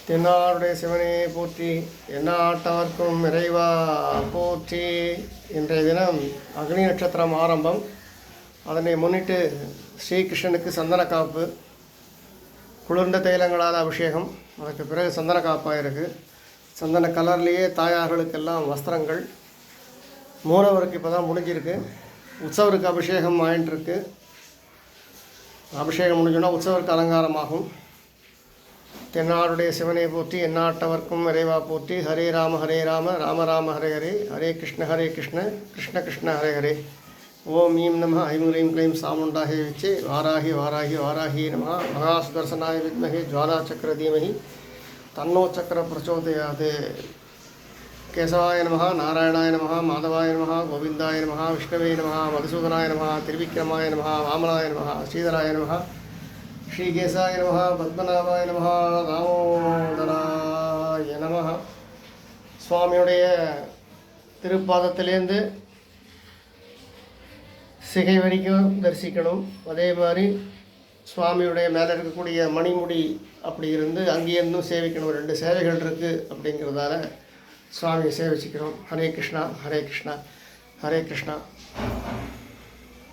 தென்னாடுடைய சிவனே போற்றி, எந்நாட்டவர்க்கும் இறைவா போற்றி. இன்றைய தினம் அக்னி நட்சத்திரம் ஆரம்பம். அதனை முன்னிட்டு ஸ்ரீகிருஷ்ணனுக்கு சந்தன காப்பு, குளிர்ந்த தைலங்களால் அபிஷேகம், அதுக்கு பிறகு சந்தன காப்பாக இருக்குது. சந்தன கலர்லேயே தாயார்களுக்கெல்லாம் வஸ்திரங்கள். மூலவருக்கு இப்போ தான் முடிஞ்சிருக்கு. உற்சவருக்கு அபிஷேகம் ஆயின்ட்டுருக்கு. அபிஷேகம் முடிஞ்சோன்னா உற்சவருக்கு அலங்காரமாகும். தென்னாடுடைய சிவனை போற்றி, எந்நாட்டவர்க்கும் இறைவா போற்றி. ஹரே ராம ராம ராம ஹரே ஹரே, ஹரே கிருஷ்ண கிருஷ்ண கிருஷ்ண ஹரே ஹரே. ஓம் ஈம் நம ஐம் ஹ்ரீம் க்ளைம் சாமுண்டாஹே விச்சே வாராகி வாராகி வாராகி நம. மகாசுதர்சனாய வித்மஹே ஜுவாலா சக்கர தீமஹி தன்னோ சக்கர பிரச்சோதயாதே. கேசவாய நம, நாராயணாய நம, மாதவாய நம, கோவிந்தாய நம, விஷ்ணவே நம, மதுசூதனாய நம, திருவிக்ரமாய நம, வாமனாய நம, ஸ்ரீதராய நம, ஸ்ரீகேசாய நம, பத்மநாபாய நம, தாமோதராய நம. சுவாமியுடைய திருப்பாதத்திலேருந்து சிகை வரைக்கும் தரிசிக்கணும். அதே மாதிரி சுவாமியுடைய மேலே இருக்கக்கூடிய மணிமுடி அப்படி இருந்து அங்கேயிருந்தும் சேவிக்கணும். 2 சேவைகள் இருக்குது. அப்படிங்கிறதால சுவாமியை சேவிச்சுக்கிறோம். ஹரே கிருஷ்ணா ஹரே கிருஷ்ணா ஹரே கிருஷ்ணா.